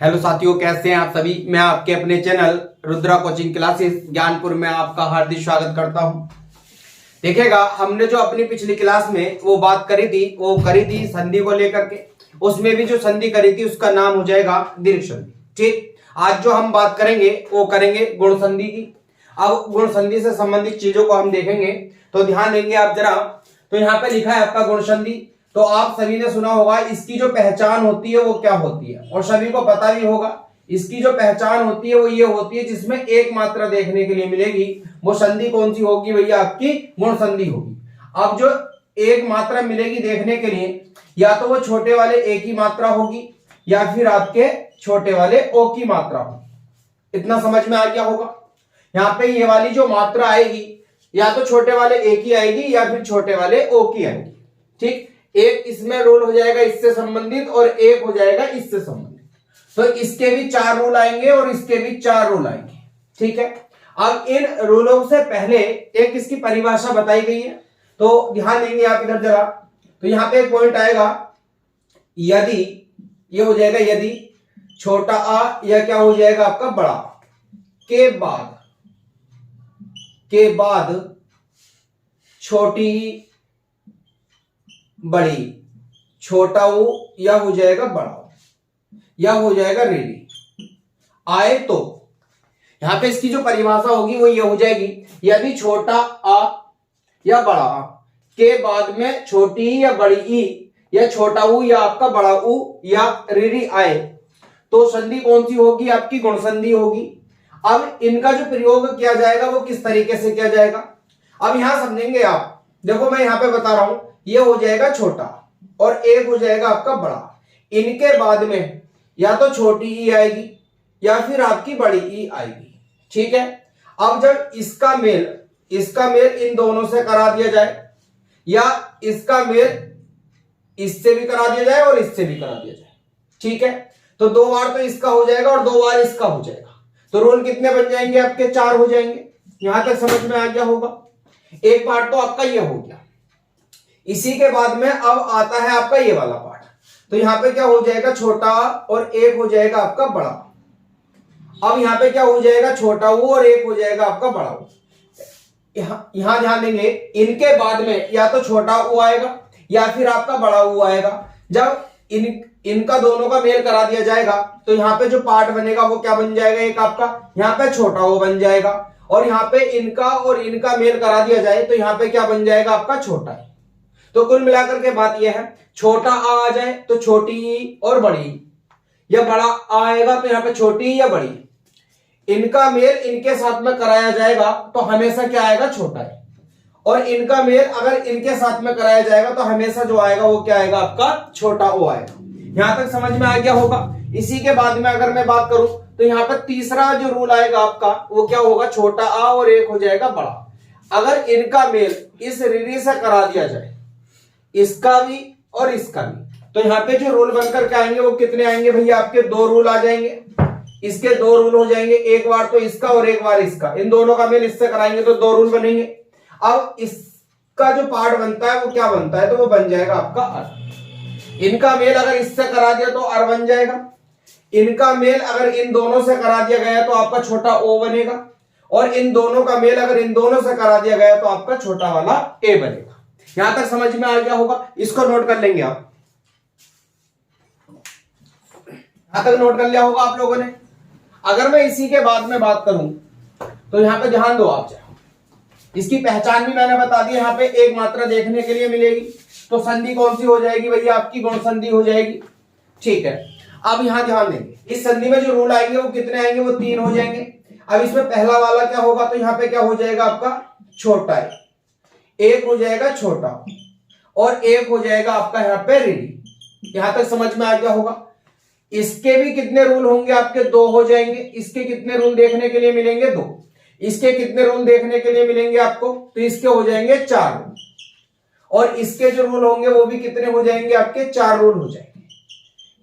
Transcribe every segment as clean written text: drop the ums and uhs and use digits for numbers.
Hello साथियों, कैसे हैं आप सभी। मैं आपके अपने channel Rudra coaching classes Gyanpur में आपका हार्दिक स्वागत करता हूं। देखिएगा, हमने जो अपनी पिछली क्लास में वो बात करी थी संधि को लेकर के। उसमें भी जो संधि करी थी उसका नाम हो जाएगा दीर्घ संधि। ठीक, आज जो हम बात करेंगे वो करेंगे गुण संधि की। अब गुण संधि से संबंधित चीजों को हम देखेंगे, तो ध्यान देंगे आप जरा। तो यहाँ पे लिखा है आपका गुण संधि। तो आप सभी ने सुना होगा इसकी जो पहचान होती है वो क्या होती है, और सभी को पता भी होगा इसकी जो पहचान होती है वो ये होती है जिसमें एक मात्रा देखने के लिए मिलेगी। वो संधि कौन सी होगी भैया? आपकी गुण संधि होगी। अब जो एक मात्रा मिलेगी देखने के लिए, या तो वो छोटे वाले ए की मात्रा होगी या फिर आपके छोटे वाले ओ की मात्रा होगी। इतना समझ में आ गया होगा। यहाँ पे ये वाली जो मात्रा आएगी या तो छोटे वाले ए की आएगी या फिर छोटे वाले ओ की आएगी। ठीक, एक इसमें रूल हो जाएगा इससे संबंधित और एक हो जाएगा इससे संबंधित। तो इसके भी 4 रूल आएंगे और इसके भी 4 रूल आएंगे। ठीक है, अब इन रूलों से पहले एक इसकी परिभाषा बताई गई है, तो ध्यान देंगे आप इधर जरा। तो यहां पे एक पॉइंट आएगा, यदि ये हो जाएगा यदि छोटा आ या क्या हो जाएगा आपका बड़ा के बाद छोटी बड़ी, छोटा ऊ या हो जाएगा बड़ा या हो जाएगा रेडी आए, तो यहां पे इसकी जो परिभाषा होगी वो ये हो जाएगी, यदि छोटा आ या बड़ा आ के बाद में छोटी ई या बड़ी ई या छोटा ऊ या आपका बड़ा ऊ या रेडी आए, तो संधि कौन सी होगी? आपकी गुण संधि होगी। अब इनका जो प्रयोग किया जाएगा वो किस तरीके से किया जाएगा, अब यहां समझेंगे आप। देखो मैं यहां पे बता रहा हूं, ये हो जाएगा छोटा और एक हो जाएगा आपका बड़ा। इनके बाद में या तो छोटी ई आएगी या फिर आपकी बड़ी ई आएगी। ठीक है, अब जब इसका मेल इन दोनों से करा दिया जाए या इसका मेल इससे भी करा दिया जाए और इससे भी करा दिया जाए, ठीक है, तो 2 बार तो इसका हो जाएगा और 2 बार इसका हो जाएगा। तो रूल कितने बन जाएंगे? आपके 4 हो जाएंगे। यहां तक समझ में आ गया होगा। एक पार्ट तो आपका ये हो गया। इसी के बाद में अब आता है आपका ये वाला पार्ट। तो यहां पे क्या हो जाएगा? छोटा और एक हो जाएगा आपका बड़ा। अब यहां पे क्या हो जाएगा? छोटा ऊ और एक हो जाएगा आपका बड़ा ऊ। यहां ध्यान देंगे, इनके बाद में या तो छोटा ऊ आएगा या फिर आपका बड़ा ऊ आएगा। जब इनका दोनों का मेल करा दिया जाएगा तो यहाँ पे जो पार्ट बनेगा वो क्या बन जाएगा? एक आपका यहाँ पे छोटा ऊ बन जाएगा, और यहाँ पे इनका और इनका मेल करा दिया जाए तो यहाँ पे क्या बन जाएगा? आपका छोटा है। तो कुल मिलाकर के बात यह है, छोटा आ जाए तो छोटी ई और बड़ी, या बड़ा आएगा तो यहाँ पे छोटी या बड़ी। इनका मेल इनके साथ में कराया जाएगा तो हमेशा क्या आएगा? छोटा है। और इनका मेल अगर इनके साथ में कराया जाएगा तो हमेशा जो आएगा वो क्या आएगा? आपका छोटा ओ आएगा। यहां तक समझ में आ गया होगा। इसी के बाद में अगर मैं बात करूं तो यहाँ पर तीसरा जो रूल आएगा आपका वो क्या होगा? छोटा आ और एक हो जाएगा बड़ा। अगर इनका मेल इस रीढ़ी से करा दिया जाए, इसका भी और इसका भी, तो यहाँ पे जो रूल बनकर के आएंगे वो कितने आएंगे भैया? आपके 2 रूल आ जाएंगे। इसके 2 रूल हो जाएंगे, एक बार तो इसका और एक बार इसका। इन दोनों का मेल इससे कराएंगे तो 2 रूल बनेंगे। अब इसका जो पार्ट बनता है वो क्या बनता है? तो वो बन जाएगा आपका अर। इनका मेल अगर इससे करा दिया तो अर बन जाएगा। इनका मेल अगर इन दोनों से करा दिया गया तो आपका छोटा ओ बनेगा, और इन दोनों का मेल अगर इन दोनों से करा दिया गया तो आपका छोटा वाला ए बनेगा। यहां तक समझ में आ गया होगा। इसको नोट कर लेंगे आप। यहां तक नोट कर लिया होगा आप लोगों ने। अगर मैं इसी के बाद में बात करूं तो यहां पे ध्यान दो आप। इसकी पहचान भी मैंने बता दी। यहाँ पे एक मात्रा देखने के लिए मिलेगी, तो संधि कौन सी हो जाएगी भैया? आपकी गुण संधि हो जाएगी। ठीक है, अब यहां ध्यान देंगे, इस संधि में जो रूल आएंगे वो कितने आएंगे? वो 3 हो जाएंगे। अब इसमें पहला वाला क्या होगा? तो यहाँ पे क्या हो जाएगा? आपका छोटा है, एक हो जाएगा छोटा और एक हो जाएगा आपका यहाँ पे रेडी। यहां तक समझ में आ गया होगा। इसके भी कितने रूल होंगे? आपके 2 हो जाएंगे। इसके कितने रूल देखने के लिए मिलेंगे? 2। इसके कितने रूल देखने के लिए मिलेंगे आपको? तो इसके हो जाएंगे 4 रूल, और इसके जो रूल होंगे वो भी कितने हो जाएंगे? आपके 4 रूल हो जाएंगे।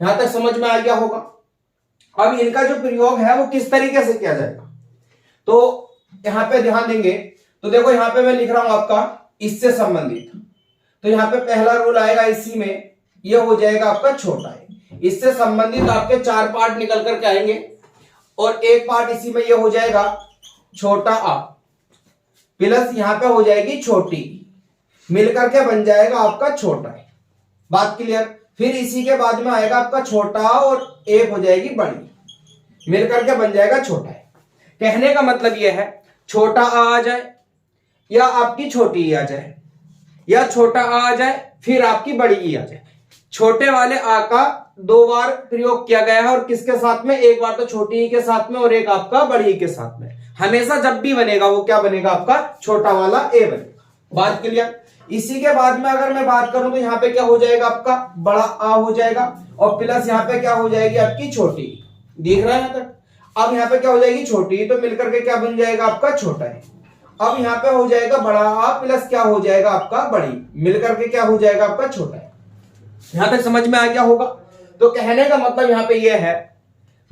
यहां तक समझ में आ गया होगा। अब इनका जो प्रयोग है वो किस तरीके से किया जाएगा, तो यहां पे ध्यान देंगे। तो देखो यहां पे मैं लिख रहा हूं आपका इससे संबंधित। तो यहां पे पहला रूल आएगा इसी में, ये हो जाएगा आपका छोटा है। इससे संबंधित आपके 4 पार्ट निकल करके आएंगे और एक पार्ट इसी में ये हो जाएगा छोटा आ प्लस यहां पे हो जाएगी छोटी ई, मिलकर के बन जाएगा आपका छोटा है। बात क्लियर। फिर इसी के बाद में आएगा आपका छोटा और एक हो जाएगी बड़ी, मिलकर के बन जाएगा छोटा है। कहने का मतलब यह है छोटा आ जाए या आपकी छोटी ई आ जाए या छोटा आ जाए फिर आपकी बड़ी ई आ जाए। छोटे वाले आ का 2 बार प्रयोग किया गया है और किसके साथ में, एक बार तो छोटी ई के साथ में और एक आपका बड़ी ई के साथ में। हमेशा जब भी बनेगा वो क्या बनेगा आपका छोटा वाला ए बनेगा। बात क्लियर। इसी के बाद में अगर मैं बात करूं तो यहां पे क्या हो जाएगा आपका बड़ा आ हो जाएगा और प्लस यहां पे क्या हो जाएगी आपकी छोटी, दिख रहा है यहां तक। अब यहां पे क्या हो जाएगी छोटी तो मिलकर के क्या बन जाएगा आपका छोटा है। अब यहां पे हो जाएगा बड़ा आ प्लस क्या हो जाएगा आपका बड़ी, मिलकर के क्या हो जाएगा आपका छोटा है। यहां तक समझ में आ गया होगा। तो कहने का मतलब यहां पे यह है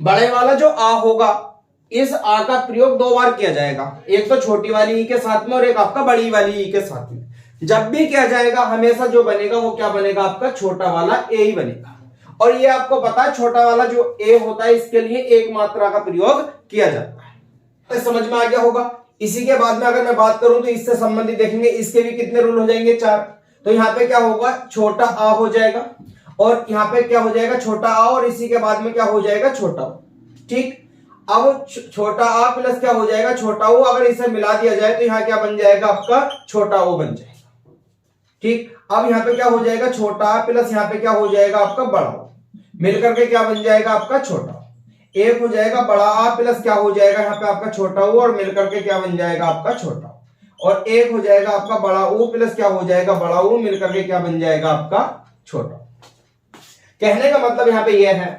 बड़े वाला जो आ होगा इस आ का प्रयोग 2 बार किया जाएगा, एक तो छोटी वाली ई के साथ में और एक आपका बड़ी वाली ई के साथ में। जब भी किया जाएगा हमेशा जो बनेगा वो क्या बनेगा आपका छोटा वाला ए ही बनेगा। और ये आपको पता है छोटा वाला जो ए होता है इसके लिए एक मात्रा का प्रयोग किया जाता है। तो समझ में आ गया होगा। इसी के बाद में अगर मैं बात करूं तो इससे संबंधित देखेंगे, इसके भी कितने रूल हो जाएंगे 4। तो यहाँ पे क्या होगा छोटा आ हो जाएगा और यहाँ पे क्या हो जाएगा छोटा आ और इसी के बाद में क्या हो जाएगा छोटा ओ। ठीक। अब छोटा आ प्लस क्या हो जाएगा छोटा ओ, अगर इसे मिला दिया जाए तो यहाँ क्या बन जाएगा आपका छोटा ओ बन जाएगा। ठीक। अब यहाँ पे क्या हो जाएगा छोटा आ प्लस यहाँ पे क्या हो जाएगा आपका बड़ा ओ, मिलकर के क्या बन जाएगा आपका छोटा ओ। एक हो जाएगा बड़ा आ प्लस क्या हो जाएगा यहाँ पे आपका छोटा ओ और मिलकर के क्या बन जाएगा आपका छोटा ओ। और एक हो जाएगा आपका बड़ा ओ प्लस क्या हो जाएगा बड़ा ओ, मिलकर के क्या बन जाएगा आपका छोटा। कहने का मतलब यहाँ पे यह है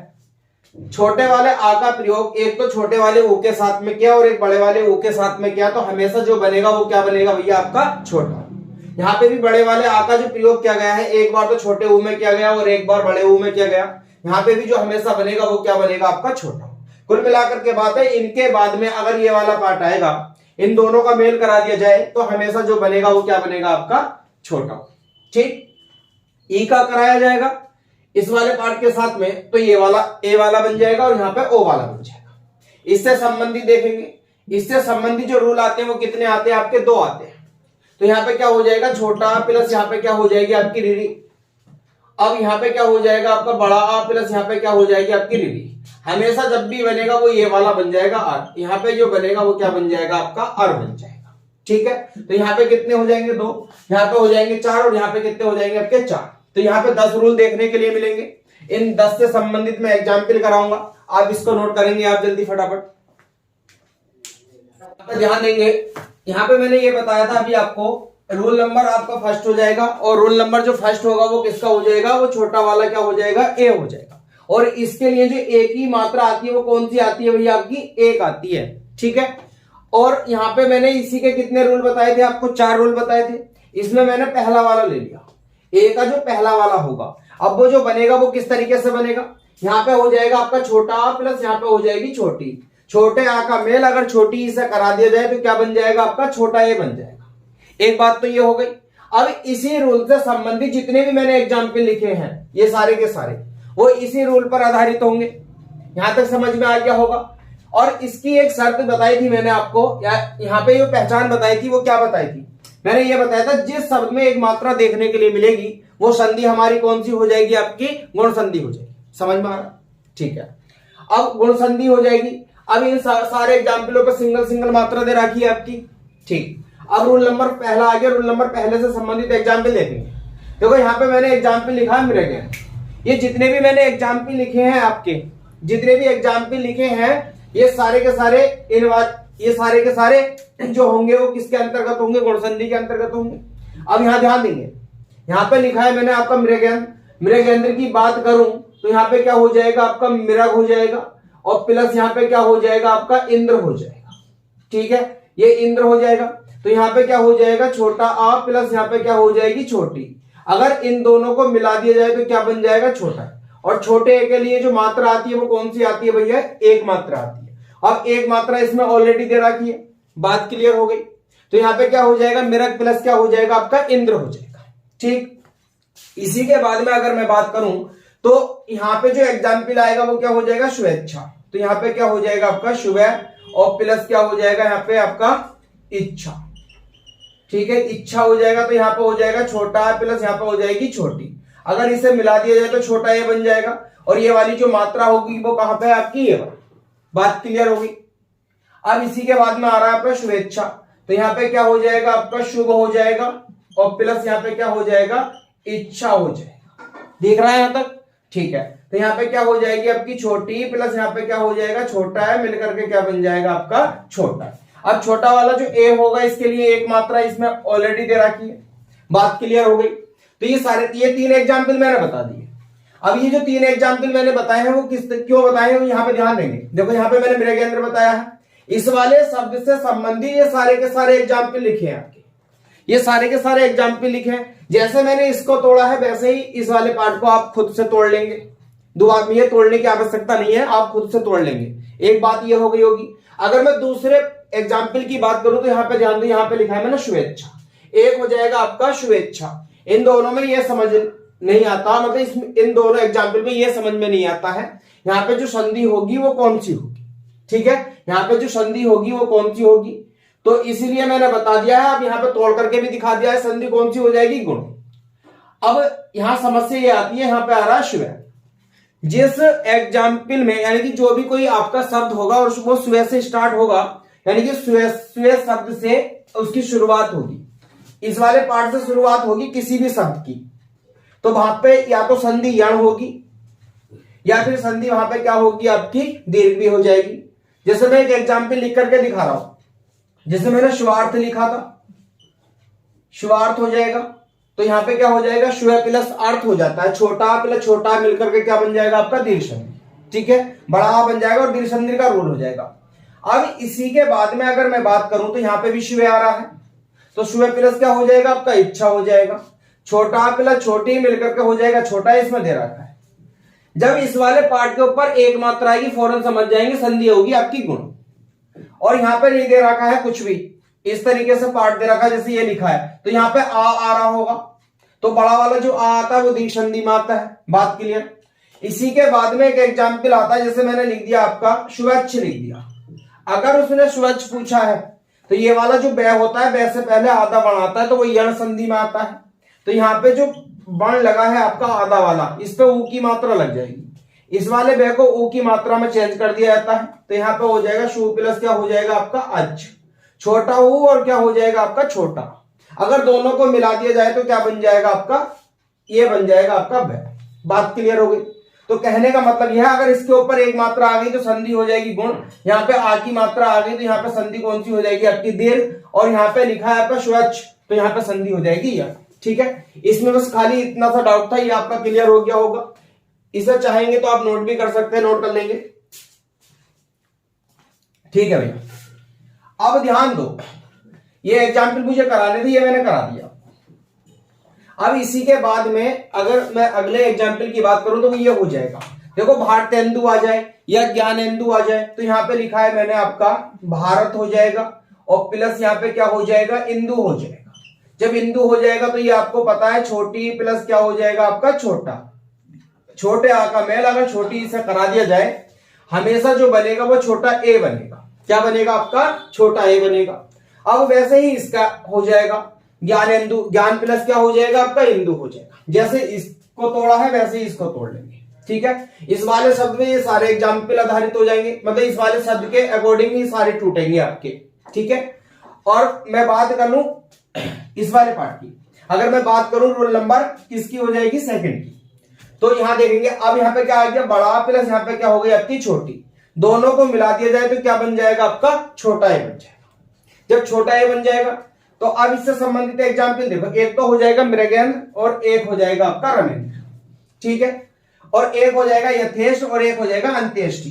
छोटे वाले आ का प्रयोग एक तो छोटे वाले ऊ के साथ में किया और एक बड़े वाले ऊ के साथ में किया तो हमेशा जो बनेगा वो क्या बनेगा भैया आपका छोटा। यहाँ पे भी बड़े वाले आ का जो प्रयोग किया गया है एक बार तो छोटे ऊ में किया गया और एक बार बड़े ऊ में किया गया। यहाँ पे भी जो हमेशा बनेगा वो क्या बनेगा आपका छोटा। कुल मिलाकर के बात है इनके बाद में अगर ये वाला पार्ट आएगा इन दोनों का मेल करा दिया जाए तो हमेशा जो बनेगा वो क्या बनेगा आपका छोटा। ठीक। ई का कराया जाएगा इस वाले पार्ट के साथ में तो ये वाला ए वाला बन जाएगा और यहाँ पे ओ वाला बन जाएगा। इससे संबंधित देखेंगे, इससे संबंधित जो रूल आते हैं वो कितने आते हैं आपके 2 आते हैं। तो यहाँ पे क्या हो जाएगा छोटा प्लस यहाँ पे क्या हो जाएगी आपकी रीरी। अब यहाँ पे क्या हो जाएगा आपका बड़ा आ प्लस यहाँ पे क्या हो जाएगी आपकी रीरी। हमेशा जब भी बनेगा वो ये वाला बन जाएगा आर, यहाँ पे जो बनेगा वो क्या बन जाएगा आपका आर बन जाएगा। ठीक है। तो यहाँ पे कितने हो जाएंगे 2, यहाँ पे हो जाएंगे 4 और यहाँ पे कितने हो जाएंगे आपके 4। तो यहाँ पे 10 रूल देखने के लिए मिलेंगे। इन 10 से संबंधित मैं एग्जाम्पल कराऊंगा, आप इसको नोट करेंगे आप जल्दी फटाफट। ध्यान देंगे यहाँ पे मैंने ये बताया था अभी आपको रूल नंबर आपका फर्स्ट हो जाएगा और रूल नंबर जो फर्स्ट होगा वो किसका हो जाएगा वो छोटा वाला क्या हो जाएगा ए हो जाएगा। और इसके लिए जो एक ही मात्रा आती है वो कौन सी आती है भैया आपकी एक आती है। ठीक है। और यहाँ पे मैंने इसी के कितने रूल बताए थे आपको 4 रूल बताए थे। इसमें मैंने पहला वाला ले लिया, ए का जो पहला वाला होगा। अब वो जो बनेगा वो किस तरीके से बनेगा, यहाँ पे हो जाएगा आपका छोटा आ प्लस यहाँ पे हो जाएगी छोटी। छोटे आ का मेल अगर छोटी ई से करा दिया जाए तो क्या बन जाएगा आपका छोटा ए बन जाएगा। एक बात तो ये हो गई। अब इसी रूल से संबंधित जितने भी मैंने एग्जाम्पल लिखे हैं ये सारे के सारे वो इसी रूल पर आधारित होंगे। यहां तक समझ में आ गया होगा। और इसकी एक शर्त बताई थी मैंने आपको, यहाँ पे जो पहचान बताई थी वो क्या बताई थी, मैंने ये बताया था जिस शब्द में एक मात्रा देखने के लिए मिलेगी वो संधि हमारी कौन सी हो जाएगी आपकी गुण संधि हो जाएगी। समझ में आ रहा। ठीक है। अब गुण संधि हो जाएगी। अब इन सारे एग्जाम्पलों पर सिंगल सिंगल मात्रा दे रखी है आपकी। ठीक। अब रूल नंबर पहला आ गया। रूल नंबर पहले से संबंधित एग्जाम्पल देखेंगे। देखो यहाँ पे मैंने एग्जाम्पल लिखा है मेरे गया, ये जितने भी मैंने एग्जाम्पल लिखे हैं आपके जितने भी एग्जाम्पल लिखे हैं ये सारे के सारे ये सारे के सारे जो होंगे वो किसके अंतर्गत होंगे गुण संधि के अंतर्गत होंगे। अब यहाँ ध्यान देंगे, यहाँ पे लिखा है मैंने आपका मृगेंद्र की बात करूं तो यहाँ पे क्या हो जाएगा आपका मृग हो जाएगा और प्लस यहाँ पे क्या हो जाएगा आपका इंद्र हो जाएगा। ठीक है। ये इंद्र हो जाएगा तो यहाँ पे क्या हो जाएगा छोटा आ प्लस यहाँ पे क्या हो जाएगी छोटी। अगर इन दोनों को मिला दिया जाए तो क्या बन जाएगा छोटा। और छोटे ए के लिए जो मात्रा आती है वो कौन सी आती है भैया एक मात्रा आती है। अब एक मात्रा इसमें ऑलरेडी दे रखी है। बात क्लियर हो गई। तो यहाँ पे क्या हो जाएगा मृग प्लस क्या हो जाएगा आपका इंद्र हो जाएगा। ठीक। इसी के बाद में अगर मैं बात करूं तो यहाँ पे जो एग्जाम्पल आएगा वो क्या हो जाएगा, शुभेच्छा। तो यहाँ पे क्या हो जाएगा आपका शुभ और प्लस क्या हो जाएगा यहाँ पे आपका इच्छा। ठीक है, इच्छा हो जाएगा तो यहाँ पे हो जाएगा छोटा प्लस यहाँ पे हो जाएगी छोटी। अगर इसे मिला दिया जाए तो छोटा ए बन जाएगा और ये वाली जो मात्रा होगी वो कहां पे है आपकी, ये बात क्लियर होगी। अब इसी के बाद में आ रहा है आपका शुभेच्छा। तो यहाँ पे क्या हो जाएगा आपका शुभ हो जाएगा और प्लस यहाँ पे क्या हो जाएगा, इच्छा हो जाएगा। देख रहा है यहां तक? ठीक है, तो यहाँ पे क्या हो जाएगी आपकी छोटी प्लस यहाँ पे क्या हो जाएगा छोटा है, मिलकर के क्या बन जाएगा आपका छोटा। अब छोटा वाला जो ए होगा इसके लिए एक मात्रा इसमें ऑलरेडी दे रखी है, बात क्लियर हो गई। तो ये तीन एग्जाम्पल मैंने बता दिए। अब ये जो तीन एग्जाम्पल मैंने बताए हैं वो क्यों बताए हैं, यहाँ पे ध्यान देंगे। देखो यहाँ पे मैंने मेरे के अंदर बताया है, इस वाले शब्द से संबंधित ये सारे के सारे एग्जाम्पल लिखे हैं आपके, ये सारे के सारे एग्जाम्पल लिखे हैं। जैसे मैंने इसको तोड़ा है वैसे ही इस वाले पार्ट को आप खुद से तोड़ लेंगे। दुआ में ये तोड़ने की आवश्यकता नहीं है, आप खुद से तोड़ लेंगे। एक बात ये हो गई होगी। अगर मैं दूसरे एग्जाम्पल की बात करूं तो यहाँ पे ध्यान दो, यहाँ पे लिखा है मैंने शुभेच्छा, एक हो जाएगा आपका शुभेच्छा। इन दोनों में ये समझ नहीं आता, मतलब इन दोनों एग्जाम्पल में ये समझ में नहीं आता है यहाँ पे जो संधि होगी वो कौन सी होगी। ठीक है, यहाँ पे जो संधि होगी वो कौन सी होगी, तो इसीलिए मैंने बता दिया है। अब यहाँ पे तोड़ करके भी दिखा दिया है, संधि कौन सी हो जाएगी, गुण। अब यहां समस्या ये आती है, यहाँ पे आ रहा है स्व। जिस एग्जाम्पल में यानी कि जो भी कोई आपका शब्द होगा और वो स्व से स्टार्ट होगा, यानी कि स्व शब्द से उसकी शुरुआत होगी, इस वाले पार्ट से शुरुआत होगी किसी भी शब्द की, तो वहां पे या तो संधि यण होगी या फिर संधि वहां पे क्या होगी आपकी दीर्घ भी हो जाएगी। जैसे मैं एक एग्जाम्पल लिख करके दिखा रहा हूं, जैसे मैंने शुभार्थ लिखा था, शुभार्थ हो जाएगा। तो यहां पे क्या हो जाएगा, शुभ प्लस अर्थ हो जाता है, छोटा प्लस छोटा मिलकर के क्या बन जाएगा आपका दीर्घ संधि। ठीक है, बड़ा बन जाएगा और दीर्घ संधि का रूल हो जाएगा। अब इसी के बाद में अगर मैं बात करूं तो यहां पे भी शुभ आ रहा है, तो शुभ प्लस क्या हो जाएगा आपका इच्छा हो जाएगा, छोटा प्लस छोटी मिलकर के हो जाएगा छोटा, इसमें दे रखा है। जब इस वाले पार्ट के ऊपर एक मात्रा आएगी फौरन समझ जाएंगे संधि होगी आपकी गुण। और यहां पे नहीं दे रखा है कुछ भी, इस तरीके से पार्ट दे रखा है जैसे ये लिखा है, तो यहां पे आ रहा होगा, तो बड़ा वाला जो आ आता है वो दीर्घ संधि में आता है, बात क्लियर। इसी के बाद में एक एग्जाम्पल आता है, जैसे मैंने लिख दिया आपका शुभच्छ लिख दिया। अगर उसने शुभच्छ पूछा है तो ये वाला जो बै होता है, बै से पहले आधा बण आता है, तो वो यण संधि में आता है। तो यहाँ पे जो बण लगा है आपका आधा वाला, इस पे ऊ की मात्रा लग जाएगी, इस वाले बै को ऊ की मात्रा में चेंज कर दिया जाता है। तो यहाँ पे हो जाएगा शु प्लस क्या हो जाएगा आपका अच, छोटा ऊ और क्या हो जाएगा आपका छोटा। अगर दोनों को मिला दिया जाए तो क्या बन जाएगा आपका, ये बन जाएगा आपका बै। बात क्लियर हो गई। तो कहने का मतलब यह है, अगर इसके ऊपर एक मात्रा आ गई तो संधि हो जाएगी गुण, यहाँ पे आ की मात्रा आ गई तो यहाँ पे संधि कौन सी हो जाएगी आपकी दीर्घ, और यहाँ पे लिखा है आपका स्वच्छ, तो यहाँ पे संधि हो जाएगी यह। ठीक है, इसमें बस खाली इतना सा डाउट था, ये आपका क्लियर हो गया होगा। इसे चाहेंगे तो आप नोट भी कर सकते हैं, नोट कर लेंगे। ठीक है भैया, अब ध्यान दो, ये एग्जाम्पल मुझे कराने थे, ये मैंने करा दिया। अब इसी के बाद में अगर मैं अगले एग्जाम्पल की बात करूं तो ये हो जाएगा, देखो भारतेंदु आ जाए या ज्ञानेंदु आ जाए, तो यहां पे लिखा है मैंने आपका भारत हो जाएगा और प्लस यहां पे क्या हो जाएगा इंदु हो जाएगा। जब इंदु हो जाएगा तो ये आपको पता है छोटी प्लस क्या हो जाएगा आपका छोटा, छोटे आ का मेल अगर छोटी से करा दिया जाए हमेशा जो बनेगा वो छोटा ए बनेगा। क्या बनेगा आपका छोटा ए बनेगा। अब वैसे ही इसका हो जाएगा ज्ञानेंदु, ज्ञान प्लस क्या हो जाएगा आपका इंदु हो जाएगा। जैसे इसको तोड़ा है वैसे ही इसको तोड़ लेंगे। ठीक है, इस वाले शब्द में ये सारे एग्जाम्पल आधारित हो जाएंगे, मतलब इस वाले शब्द के अकॉर्डिंग ही सारे टूटेंगे आपके। ठीक है, और मैं बात कर लूं इस वाले पार्ट की, अगर मैं बात करूं रोल नंबर किसकी हो जाएगी सेकंड की, तो यहां देखेंगे अब यहां पे क्या आ गया बड़ा प्लस यहां पे क्या हो गई आपकी छोटी, दोनों को मिला दिया जाए तो क्या बन जाएगा आपका छोटा ए बन जाएगा। जब छोटा ए बन जाएगा तो अब इससे संबंधित एग्जाम्पल देखो, एक तो हो जाएगा मृगेंद्र और एक हो जाएगा आपका रमेंद्र। ठीक है, और एक हो जाएगा यथेष्ट और एक हो जाएगा अंत्येष्टि।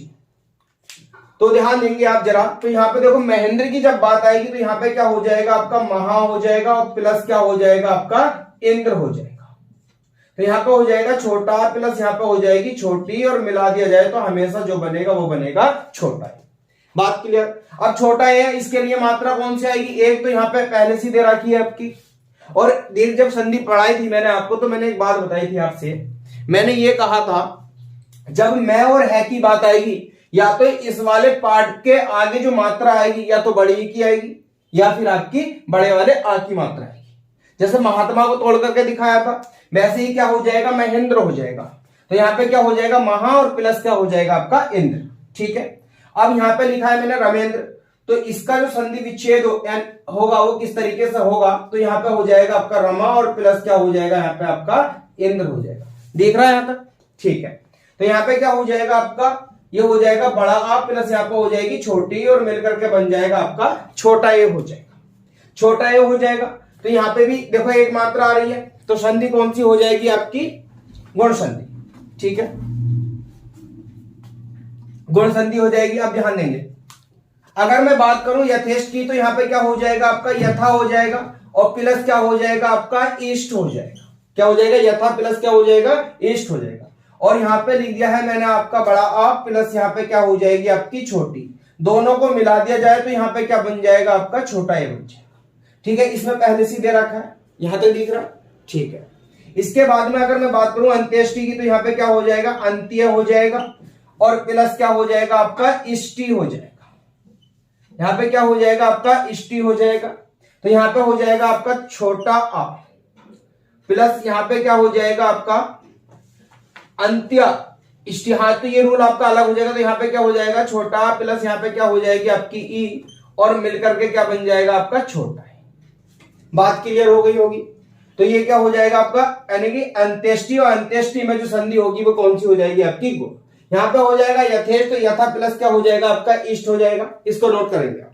तो ध्यान देंगे आप जरा, तो यहाँ पे देखो महेंद्र की जब बात आएगी तो यहाँ पे क्या हो जाएगा आपका महा हो जाएगा और प्लस क्या हो जाएगा आपका इंद्र हो जाएगा। तो यहाँ पे हो जाएगा छोटा प्लस यहाँ पे हो जाएगी छोटी और मिला दिया जाए तो हमेशा जो बनेगा वो बनेगा छोटा। बात क्लियर। अब छोटा है इसके लिए मात्रा कौन सी आएगी, एक तो यहाँ पे पहले से दे रखी है आपकी। और दीर्घ जब संधि पढ़ाई थी मैंने आपको तो मैंने एक बात बताई थी आपसे, मैंने ये कहा था जब मैं और है की बात आएगी या तो इस वाले पार्ट के आगे जो मात्रा आएगी या तो बड़ी ई की आएगी या फिर आपकी बड़े वाले आ की मात्रा आएगी। जैसे महात्मा को तोड़ करके दिखाया था वैसे ही क्या हो जाएगा, महेंद्र हो जाएगा। तो यहाँ पे क्या हो जाएगा, महा और प्लस क्या हो जाएगा आपका इंद्र। ठीक है, अब यहाँ पे लिखा है मैंने रमेंद्र, तो इसका जो संधि विच्छेद होगा वो किस तरीके से होगा, तो यहाँ पे हो जाएगा आपका रमा और प्लस क्या हो जाएगा यहाँ पे आपका इंद्र हो जाएगा। देख रहा है यहाँ तक? ठीक है, तो यहाँ पे क्या हो जाएगा आपका, ये हो जाएगा बड़ा आ प्लस यहाँ पे हो जाएगी छोटी और मिलकर के बन जाएगा आपका छोटा ए हो जाएगा, छोटा ए हो जाएगा। तो यहाँ पे भी देखो एक मात्रा आ रही है, तो संधि कौन सी हो जाएगी आपकी, गुण संधि। ठीक है, गुण संधि हो जाएगी। अब ध्यान देंगे, अगर मैं बात करूं यथेष्ट की तो यहाँ पे क्या हो जाएगा आपका यथा हो जाएगा और प्लस क्या हो जाएगा आपका ईस्ट हो जाएगा। क्या हो जाएगा, यथा प्लस क्या हो जाएगा, ईस्ट हो जाएगा। और यहाँ पे लिख दिया है मैंने आपका बड़ा आ प्लस यहाँ पे क्या हो जाएगी आपकी छोटी, दोनों को मिला दिया जाए तो यहाँ पे क्या बन जाएगा आपका छोटा ए बन जाएगा। ठीक है, इसमें पहले से दे रखा है, यहां तक दिख रहा। ठीक है, इसके बाद में अगर मैं बात करूं अंत्येष्टि की तो यहाँ पे क्या हो जाएगा, अंत्य हो जाएगा और प्लस क्या हो जाएगा आपका इष्टि हो जाएगा। यहाँ पे क्या हो जाएगा आपका इष्टि हो जाएगा। तो यहाँ पे हो जाएगा आपका छोटा आ प्लस यहाँ पे क्या हो जाएगा आपका अंत्य इष्टि। हाँ, तो ये रूल आपका अलग हो जाएगा। तो यहाँ पे क्या हो जाएगा छोटा आ प्लस यहाँ पे क्या हो जाएगी आपकी ई और मिलकर के क्या बन जाएगा आपका छोटा है। बात क्लियर हो गई होगी। तो ये क्या हो जाएगा आपका, यानी कि अंत्येष्टि और अंत्येष्टि में जो संधि होगी वो कौन सी हो जाएगी आपकी गुण। यहाँ पे हो जाएगा यथेष्ट, तो यथा प्लस क्या हो जाएगा आपका इष्ट हो जाएगा। इसको नोट करेंगे आप,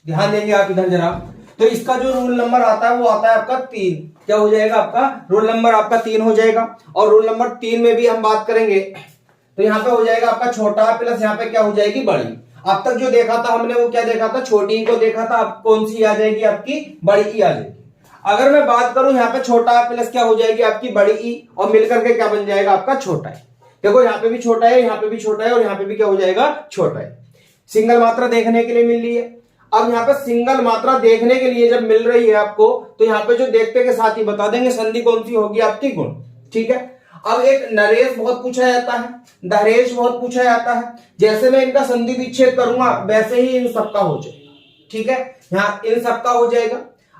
ध्यान देंगे आप इधर जरा। तो इसका जो रूल नंबर आता है वो आता है आपका 3। क्या हो जाएगा आपका, रूल नंबर आपका 3 हो जाएगा। और रूल नंबर 3 में भी हम बात करेंगे तो यहाँ पे हो जाएगा आपका छोटा प्लस यहाँ पे क्या हो जाएगी बड़ी। अब तक जो देखा था हमने वो क्या देखा था, छोटी ई को देखा था। अब कौन सी आ जाएगी आपकी, बड़ी ई आ जाएगी। अगर मैं बात करूं यहाँ पे छोटा प्लस क्या हो जाएगी आपकी बड़ी ई और मिलकर के क्या बन जाएगा आपका छोटा है। देखो यहाँ पे भी छोटा है, यहाँ पे भी छोटा है और यहाँ पे भी क्या हो जाएगा छोटा है। सिंगल मात्रा देखने के लिए मिल रही है। अब यहाँ पे सिंगल मात्रा देखने के लिए जब मिल रही है आपको तो यहाँ पे जो देखते के साथ ही बता देंगे संधि कौन सी होगी आपकी गुण। ठीक है, अब एक नरेश बहुत पूछा जाता है, दहेश बहुत पूछा जाता है। जैसे मैं इनका संधि विच्छेद करूंगा वैसे ही इन सबका हो जाएगा। ठीक है, यहाँ इन सबका हो जाएगा।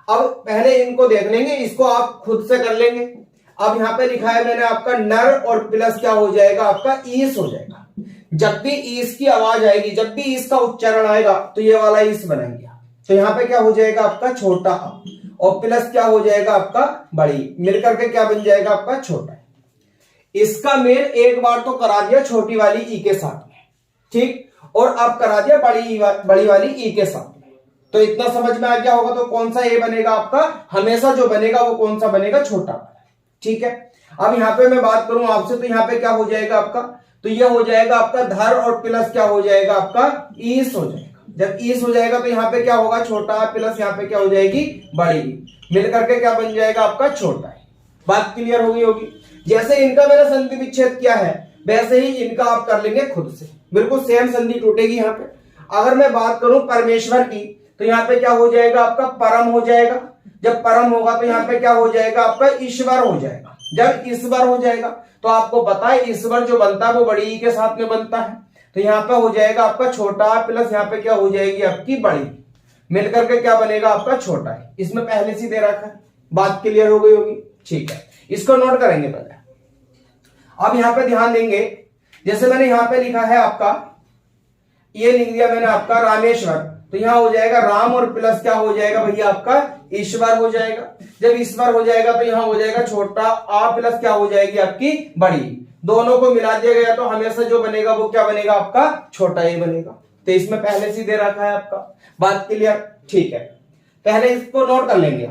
अब पहले इनको देख लेंगे, इसको आप खुद से कर लेंगे। अब यहाँ पे लिखा है मैंने आपका नर और प्लस क्या हो जाएगा आपका ईस हो जाएगा। जब भी ईस की आवाज आएगी, जब भी ईस का उच्चारण आएगा तो ये वाला ईस बनाएंगे। तो यहाँ पे क्या हो जाएगा आपका छोटा और प्लस क्या हो जाएगा आपका बड़ी, मिलकर के क्या बन जाएगा आपका छोटा। इसका मेल एक बार तो करा दिया छोटी वाली ई के साथ में, ठीक, और अब करा दिया बड़ी वाली ई के साथ में। तो इतना समझ में आ गया होगा। तो कौन सा ए बनेगा आपका, हमेशा जो बनेगा वो कौन सा बनेगा, छोटा वाला। ठीक है, अब यहाँ पे मैं बात करूं आपसे तो यहाँ पे क्या हो जाएगा आपका, तो ये हो जाएगा आपका धर और प्लस क्या हो जाएगा आपका ईस हो जाएगा। जब ईस हो जाएगा तो यहाँ पे क्या होगा छोटा प्लस यहाँ पे क्या हो जाएगी बड़ी, मिलकर के क्या बन जाएगा आपका छोटा है। बात क्लियर हो गई होगी। जैसे इनका मैंने संधि विच्छेद किया है वैसे ही इनका आप कर लेंगे खुद से, बिल्कुल सेम संधि टूटेगी यहाँ पे। अगर मैं बात करूं परमेश्वर की तो यहाँ पे क्या हो जाएगा आपका परम हो जाएगा। जब परम होगा तो यहाँ पे क्या हो जाएगा आपका ईश्वर हो जाएगा। जब ईश्वर हो जाएगा तो आपको पता है ईश्वर जो बनता है वो बड़ी ई के साथ में बनता है। तो यहाँ पे हो जाएगा आपका छोटा प्लस यहाँ पे क्या हो जाएगी आपकी बड़ी, मिलकर के क्या बनेगा आपका छोटा है। इसमें पहले से दे रखा है। बात क्लियर हो गई होगी। ठीक है, इसको नोट करेंगे पहले। अब यहाँ पे ध्यान देंगे, जैसे मैंने यहाँ पे लिखा है आपका, ये लिख दिया मैंने आपका रामेश्वर, तो यहाँ हो जाएगा राम और प्लस क्या हो जाएगा भैया आपका ईश्वर हो जाएगा। जब ईश्वर हो जाएगा तो यहाँ हो जाएगा छोटा आ प्लस क्या हो जाएगी आपकी बड़ी, दोनों को मिला दिया गया तो हमेशा जो बनेगा वो क्या बनेगा आपका छोटा ही बनेगा। तो इसमें पहले से दे रखा है आपका। बात क्लियर। ठीक है, पहले इसको नोट कर लेंगे।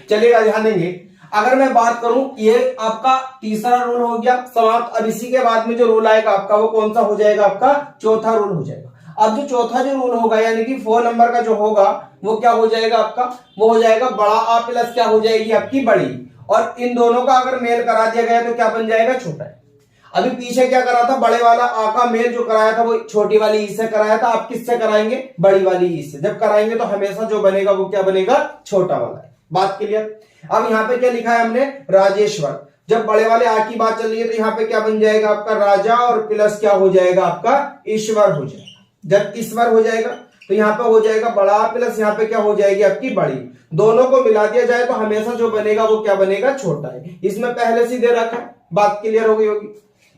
चलिएगा, ध्यान देंगे। अगर मैं बात करूं, ये आपका तीसरा रूल हो गया समाप्त। अब इसी के बाद में जो रूल आएगा आपका वो कौन सा हो जाएगा आपका चौथा रूल हो जाएगा। अब जो चौथा जो रूल होगा यानी कि 4 नंबर का जो होगा वो क्या हो जाएगा आपका, वो हो जाएगा बड़ा आ प्लस क्या हो जाएगी आपकी बड़ी, और इन दोनों का अगर मेल करा दिया गया तो क्या बन जाएगा छोटा है। अभी पीछे क्या करा था, बड़े वाला आ का मेल जो कराया था वो छोटी वाली ई से कराया था। आप किससे कराएंगे, बड़ी वाली ई से। जब कराएंगे तो हमेशा जो बनेगा वो क्या बनेगा छोटा वाला है। बात क्लियर। अब यहाँ पे क्या लिखा है हमने, राजेश्वर। जब बड़े वाले आ की बात चल रही है तो यहाँ पे क्या बन जाएगा आपका राजा और प्लस क्या हो जाएगा आपका ईश्वर हो जाएगा। जब ईश्वर हो जाएगा तो यहाँ पे हो जाएगा बड़ा प्लस यहाँ पे क्या हो जाएगी आपकी बड़ी, दोनों को मिला दिया जाए तो हमेशा जो बनेगा वो क्या बनेगा, छोटा है। इसमें पहले से दे रखा है, बात क्लियर हो गई होगी।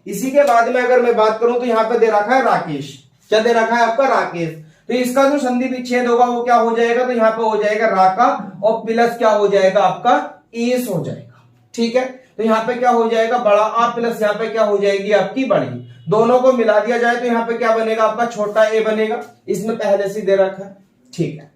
इसी के बाद में अगर मैं बात करूं तो यहाँ पे दे रखा है राकेश। क्या दे रखा है आपका, राकेश। तो इसका जो संधि विच्छेद होगा वो क्या हो जाएगा, तो यहाँ पे हो जाएगा राका और प्लस क्या हो जाएगा आपका ईस हो जाएगा। ठीक है, तो यहाँ पे क्या हो जाएगा बड़ा आ प्लस यहाँ पे क्या हो जाएगी आपकी बड़ी, दोनों को मिला दिया जाए तो यहाँ पे क्या बनेगा आपका छोटा ए बनेगा। इसमें पहले से दे रखा है। ठीक है,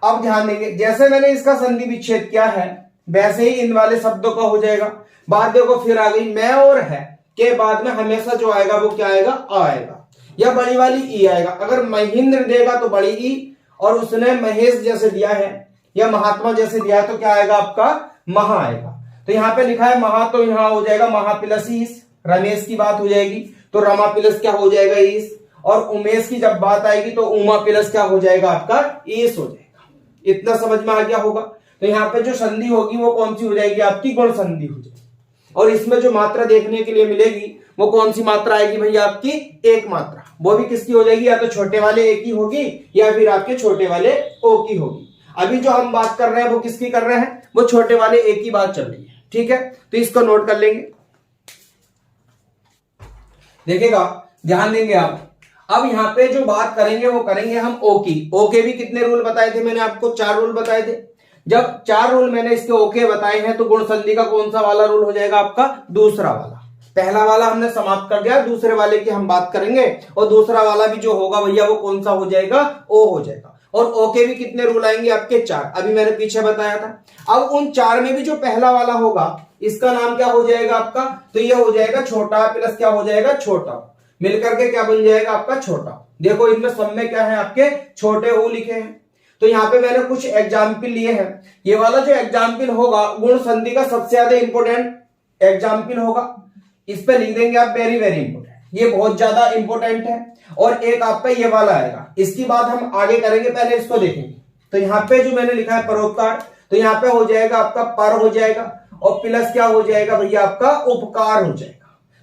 अब ध्यान देंगे जैसे मैंने इसका संधि विच्छेद किया है वैसे ही इन वाले शब्दों का हो जाएगा। बात देखो फिर आ गई, मैं और है के बाद में हमेशा जो आएगा वो क्या आएगा, आ आएगा या बड़ी वाली ई आएगा। अगर महेंद्र देगा तो बड़ी ई, और उसने महेश जैसे दिया है या महात्मा जैसे दिया है तो क्या आएगा आपका महा आएगा। तो यहाँ पे लिखा है महा, तो यहाँ हो जाएगा महा प्लस ईस। रमेश की बात हो जाएगी तो रमा प्लस क्या हो जाएगा ईस, और उमेश की जब बात आएगी तो उमा प्लस क्या हो जाएगा आपका ईस हो जाएगा। इतना समझ में आ गया होगा। तो यहाँ पे जो संधि होगी वो कौन सी हो जाएगी आपकी, गुण संधि हो जाएगी। और इसमें जो मात्रा देखने के लिए मिलेगी वो कौन सी मात्रा आएगी भैया आपकी, एक मात्रा। वो भी किसकी हो जाएगी, या तो छोटे वाले ए की होगी या फिर आपके छोटे वाले ओ की होगी। अभी जो हम बात कर रहे हैं वो किसकी कर रहे हैं, वो छोटे वाले ए की बात चल रही है। ठीक है, तो इसको नोट कर लेंगे, देखिएगा, ध्यान देंगे आप। अब यहाँ पे जो बात करेंगे वो करेंगे हम ओ की। ओ के भी कितने रूल बताए थे मैंने आपको, 4 रूल बताए थे। जब 4 रूल मैंने इसके ओके बताए हैं तो गुण संधि का कौन सा वाला रूल हो जाएगा आपका, दूसरा वाला। पहला वाला हमने समाप्त कर दिया, दूसरे वाले की हम बात करेंगे, और दूसरा वाला भी जो होगा भैया वो कौन सा हो जाएगा, ओ हो जाएगा। और ओ के भी कितने रूल आएंगे आपके, 4, अभी मैंने पीछे बताया था। अब उन 4 में भी जो पहला वाला होगा इसका नाम क्या हो जाएगा आपका, तो ये हो जाएगा छोटा प्लस क्या हो जाएगा छोटा, मिलकर के क्या बन जाएगा आपका छोटा। देखो इनमें सब में क्या है आपके छोटे ओ लिखे हैं। तो यहाँ पे मैंने कुछ एग्जाम्पल लिए हैं। ये वाला जो एग्जाम्पल होगा गुण संधि का सबसे ज्यादा इंपोर्टेंट एग्जाम्पल होगा, इस पे लिख देंगे आप वेरी वेरी इंपोर्टेंट, ये बहुत ज्यादा इंपोर्टेंट है। और एक आपका ये वाला आएगा, इसकी बात हम आगे करेंगे, पहले इसको देखेंगे। तो यहाँ पे जो मैंने लिखा है परोपकार, तो यहाँ पे हो जाएगा आपका पर हो जाएगा और प्लस क्या हो जाएगा भैया आपका उपकार हो जाएगा।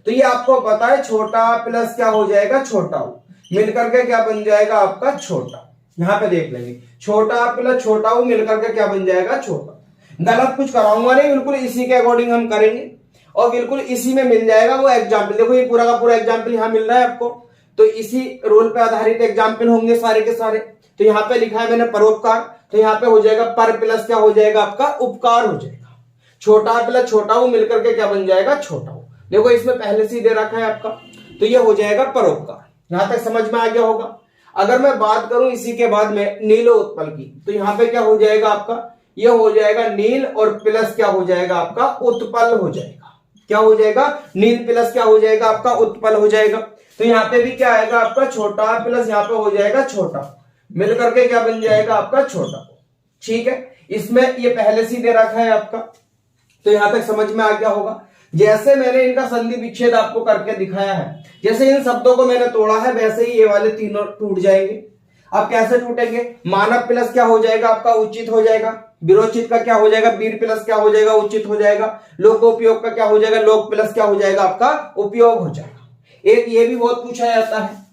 तो ये आपको पता है छोटा प्लस क्या हो जाएगा छोटा हो, मिलकर के क्या बन जाएगा आपका छोटा। यहाँ पे देख लेंगे छोटा प्लस छोटा हो मिलकर के क्या बन जाएगा छोटा। गलत कुछ कराऊंगा नहीं, बिल्कुल इसी के अकॉर्डिंग हम करेंगे और बिल्कुल इसी में मिल जाएगा वो एग्जाम्पल। देखो ये पूरा का पूरा एग्जाम्पल यहाँ मिल रहा है आपको, तो इसी रूल पे आधारित एग्जाम्पल होंगे सारे के सारे। तो यहाँ पे लिखा है मैंने परोपकार, तो यहाँ पे हो जाएगा पर प्लस क्या हो जाएगा आपका उपकार हो जाएगा। छोटा प्लस छोटा हो मिलकर के क्या बन जाएगा छोटा हो। देखो इसमें पहले से दे रखा है आपका, तो ये हो जाएगा परोपकार। यहां तक समझ में आ गया होगा। अगर मैं बात करूं इसी के बाद में नील उत्पल की, तो यहाँ पे क्या हो जाएगा आपका, ये हो जाएगा नील और प्लस क्या हो जाएगा आपका उत्पल हो जाएगा। क्या हो जाएगा, नील प्लस क्या हो जाएगा आपका उत्पल हो जाएगा। तो यहाँ पे भी क्या आएगा आपका छोटा प्लस यहाँ पे हो जाएगा छोटा, मिलकर के क्या बन जाएगा आपका छोटा। ठीक है, इसमें ये पहले से दे रखा है आपका, तो यहां तक समझ में आ गया होगा। जैसे मैंने इनका संधि विच्छेद आपको करके दिखाया है, जैसे इन शब्दों को मैंने तोड़ा है वैसे ही ये वाले तीनों टूट जाएंगे। अब कैसे टूटेंगे, मानव प्लस क्या हो जाएगा आपका उचित हो जाएगा, विरोचित का क्या हो जाएगा वीर प्लस क्या हो जाएगा उचित हो जाएगा, लोकोपयोग का क्या हो जाएगा लोक प्लस क्या हो जाएगा आपका उपयोग हो जाएगा। एक ये भी बहुत पूछा जाता है।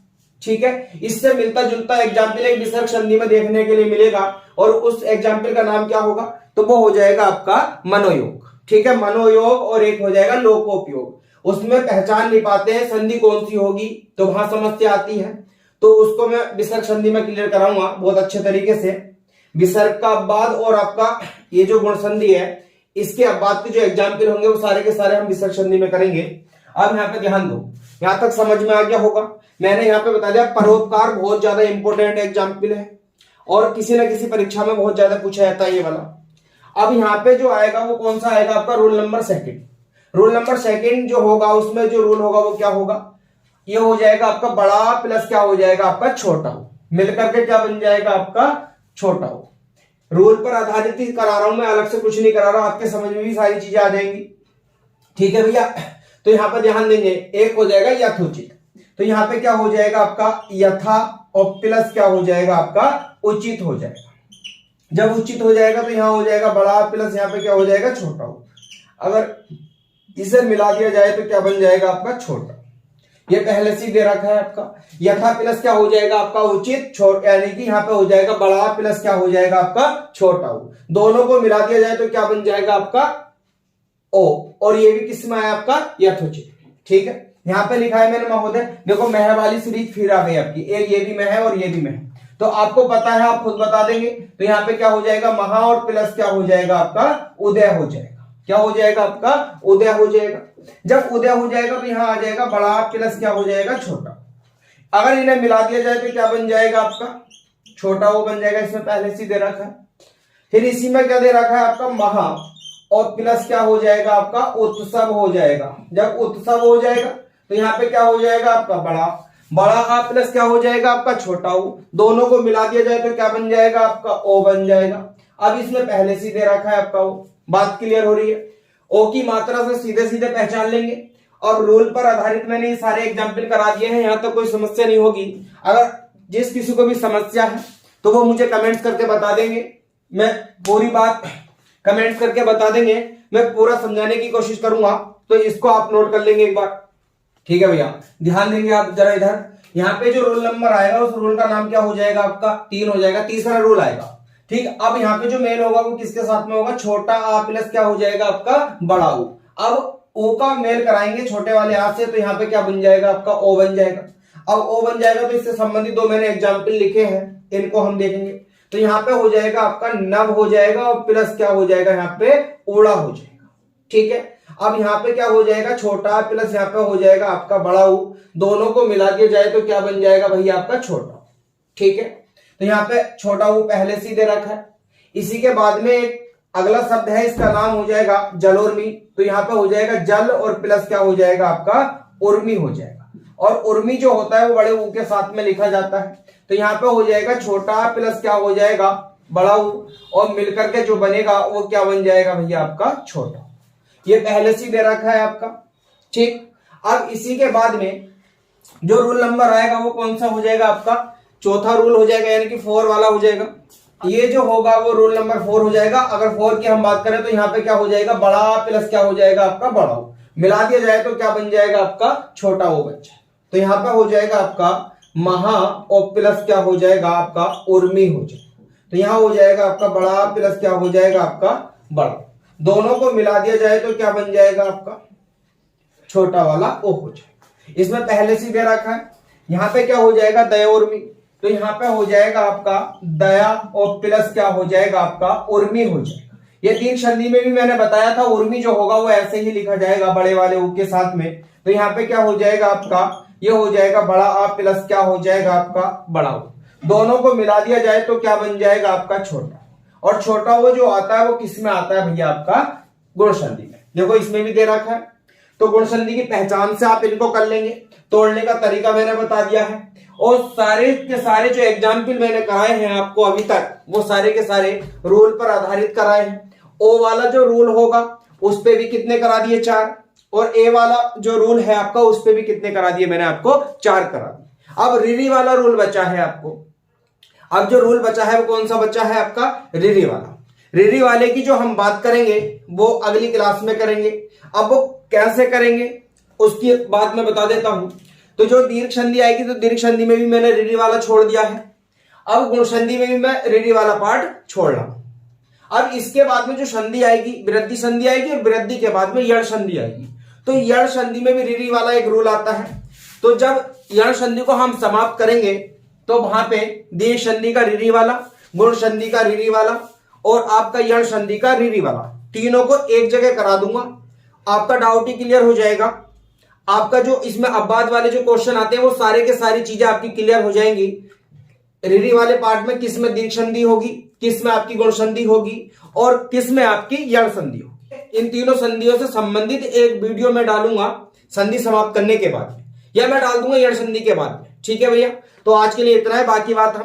ठीक है, इससे मिलता जुलता एग्जाम्पल एक विसर्ग संधि में देखने के लिए मिलेगा और उस एग्जाम्पल का नाम क्या होगा, तो वो हो जाएगा आपका मनोयोग। ठीक है, मनोयोग और एक हो जाएगा लोकोपयोग। उसमें पहचान नहीं पाते हैं संधि कौन सी होगी, तो वहां समस्या आती है, तो उसको मैं विसर्ग संधि में क्लियर कराऊंगा बहुत अच्छे तरीके से। विसर्ग का बाद और आपका ये जो गुण संधि है इसके बाद के जो एग्जाम्पल होंगे वो सारे के सारे हम विसर्ग संधि में करेंगे। अब यहाँ पे ध्यान दो, यहां तक समझ में आ गया होगा। मैंने यहाँ पे बता दिया परोपकार बहुत ज्यादा इंपॉर्टेंट एग्जाम्पल है और किसी ना किसी परीक्षा में बहुत ज्यादा पूछा जाता है ये वाला। अब यहाँ पे जो आएगा वो कौन सा आएगा आपका rule number second. Rule number second जो होगा उसमें जो रूल होगा वो क्या होगा, ये हो जाएगा आपका बड़ा प्लस क्या हो जाएगा आपका छोटा हो, मिलकर के क्या बन जाएगा आपका छोटा हो। रूल पर आधारित ही करा रहा हूं मैं, अलग से कुछ नहीं करा रहा, आपके समझ में भी सारी चीजें आ जाएंगी। ठीक है भैया, तो यहां पर ध्यान देंगे एक हो जाएगा यथोचित, तो यहां पे क्या हो जाएगा आपका यथा और प्लस क्या हो जाएगा आपका उचित हो जाएगा। जब उचित हो जाएगा तो यहाँ हो जाएगा बड़ा प्लस यहाँ पे क्या हो जाएगा छोटा ऊ। अगर इसे मिला दिया जाए तो क्या बन जाएगा आपका छोटा। ये पहले से दे रखा है आपका। यथा प्लस क्या हो जाएगा आपका उचित छोटा, यानी कि यहाँ पे हो जाएगा बड़ा प्लस क्या हो जाएगा आपका छोटा ऊ। दोनों को मिला दिया जाए तो क्या बन जाएगा आपका ओ, और ये भी किस में आया आपका यथोचित। ठीक है, यहाँ पे लिखा है मैंने महोदय, देखो मह वाली सीरीज फिर आ गई आपकी, एक ये भी मह है और ये भी मह है, तो आपको पता है आप खुद बता देंगे। तो यहाँ पे क्या हो जाएगा महा और प्लस क्या हो जाएगा आपका उदय हो जाएगा। क्या हो जाएगा आपका उदय हो जाएगा। जब उदय हो जाएगा तो यहाँ आ जाएगा बड़ा प्लस क्या हो जाएगा छोटा। अगर इन्हें मिला दिया जाए तो क्या बन जाएगा आपका छोटा वो बन जाएगा, इसमें पहले से दे रखा है। फिर इसी में क्या दे रखा है आपका महा और प्लस क्या हो जाएगा आपका उत्सव हो जाएगा। जब उत्सव हो जाएगा तो यहाँ पे क्या हो जाएगा आपका बड़ा, बड़ा आ प्लस क्या हो जाएगा आपका छोटा ऊ। दोनों को मिला दिया जाए तो क्या बन जाएगा आपका ओ बन जाएगा। अब इसमें पहले से दे रखा है आपका ओ। बात क्लियर हो रही है। ओ की मात्रा से सीधे सीधे पहचान लेंगे और रूल पर आधारित मैंने ये सारे एग्जाम्पल करा दिए हैं, यहां तक कोई समस्या नहीं होगी। अगर जिस किसी को भी समस्या है तो वो मुझे कमेंट्स करके बता देंगे, मैं पूरी बात कमेंट करके बता देंगे, मैं पूरा समझाने की कोशिश करूंगा। तो इसको आप नोट कर लेंगे एक बार। ठीक है भैया, ध्यान देंगे आप जरा इधर। यहाँ पे जो रोल नंबर आएगा उस रोल का नाम क्या हो जाएगा आपका 3 हो जाएगा, तीसरा रोल आएगा। ठीक, अब यहाँ पे जो मेल होगा वो किसके साथ में होगा छोटा आ प्लस क्या हो जाएगा आपका बड़ा ऊ। अब ओ का मेल कराएंगे छोटे वाले आ से, तो यहाँ पे क्या बन जाएगा आपका ओ बन जाएगा। अब ओ बन जाएगा तो इससे संबंधित दो मैंने एग्जाम्पल लिखे हैं, इनको हम देखेंगे। तो यहाँ पे हो जाएगा आपका नव हो जाएगा और प्लस क्या हो जाएगा यहाँ पे ओड़ा हो जाएगा। ठीक है, अब यहाँ पे क्या हो जाएगा छोटा प्लस यहाँ पे हो जाएगा आपका बड़ा ऊ। दोनों को मिला दिया जाए तो क्या बन जाएगा भैया आपका छोटा। ठीक है, तो यहाँ पे छोटा ऊ पहले से दे रखा है। इसी के बाद में एक अगला शब्द है, इसका नाम हो जाएगा जलोर्मी। तो यहाँ पे हो जाएगा जल और प्लस क्या हो जाएगा आपका उर्मी हो जाएगा। और उर्मी जो होता है वो बड़े ऊ के साथ में लिखा जाता है। तो यहाँ पे हो जाएगा छोटा प्लस क्या हो जाएगा बड़ा ऊ, और मिलकर के जो बनेगा वो क्या बन जाएगा भैया आपका छोटा। ये पहले से दे रखा है आपका। ठीक, अब इसी के बाद में जो रूल नंबर आएगा वो कौन सा हो जाएगा आपका चौथा रूल हो जाएगा, यानी कि 4 वाला हो जाएगा। ये जो होगा वो रूल नंबर 4 हो जाएगा। अगर 4 की हम बात करें तो यहाँ पे क्या हो जाएगा बड़ा प्लस क्या हो जाएगा आपका बड़ा ऊ। मिला दिया जाए तो क्या बन जाएगा आपका छोटा वो बच्चा। तो यहाँ पे हो जाएगा आपका महा और प्लस क्या हो जाएगा आपका उर्मी हो जाएगा। तो यहाँ हो जाएगा आपका बड़ा प्लस क्या हो जाएगा आपका बड़ा। दोनों को मिला दिया जाए तो क्या बन जाएगा आपका छोटा वाला ओ हो जाएगा। इसमें पहले से दे रखा है। यहाँ पे क्या हो जाएगा दया उर्मी। तो यहाँ पे हो जाएगा आपका दया और प्लस क्या हो जाएगा आपका उर्मी हो जाएगा। ये 3 संधि में भी मैंने बताया था उर्मी जो होगा वो ऐसे ही लिखा जाएगा बड़े वाले ऊ के साथ में। तो यहाँ पे क्या हो जाएगा आपका ये हो जाएगा बड़ा आ प्लस क्या हो जाएगा आपका बड़ा ऊ। दोनों को मिला दिया जाए तो क्या बन जाएगा आपका छोटा। और छोटा वो जो आता है वो किस में आता है भैया आपका गुण संधि में। देखो इसमें भी दे रखा है। तो गुण संधि की पहचान से आप इनको कर लेंगे। तोड़ने का तरीका मैंने बता दिया है और सारे के सारे जो एग्जाम्पल मैंने कराए हैं आपको अभी तक वो सारे के सारे रूल पर आधारित कराए हैं। ओ वाला जो रूल होगा उस पे भी कितने करा दिए 4, और ए वाला जो रूल है आपका उस पे भी कितने करा दिए मैंने आपको 4 करा दिए। अब रिरी वाला रूल बचा है आपको। अब जो रूल बचा है वो कौन सा बचा है आपका रिरी वाला। रिरी वाले की जो हम बात करेंगे वो अगली क्लास में करेंगे। अब वो कैसे करेंगे उसकी बात मैं बता देता हूं। तो जो दीर्घ संधि आएगी तो दीर्घ संधि में भी मैंने रिरी वाला छोड़ दिया है। अब गुण संधि में भी मैं रिरी वाला पार्ट छोड़ रहा हूं। अब इसके बाद में जो संधि आएगी वृद्धि संधि आएगी और वृद्धि के बाद में यण संधि आएगी। तो यण संधि में भी रिरी वाला एक रूल आता है। तो जब यण संधि को हम समाप्त करेंगे तो वहां पे दीर्घ संधि का रिरी वाला, गुण संधि का रिरी वाला और आपका यण संधि का रिरी वाला तीनों को एक जगह करा दूंगा। आपका डाउट ही क्लियर हो जाएगा। आपका जो इसमें अपवाद वाले जो क्वेश्चन आते हैं वो सारे के सारी चीजें आपकी क्लियर हो जाएंगी। रिरी वाले पार्ट में किस में दीर्घ संधि होगी, किस में आपकी गुण संधि होगी और किस में आपकी यण संधि होगी। इन तीनों संधियों से संबंधित एक वीडियो में डालूंगा संधि समाप्त करने के बाद, या मैं डाल दूंगा यण संधि के बाद में। ठीक है भैया, तो आज के लिए इतना है, बाकी बात हम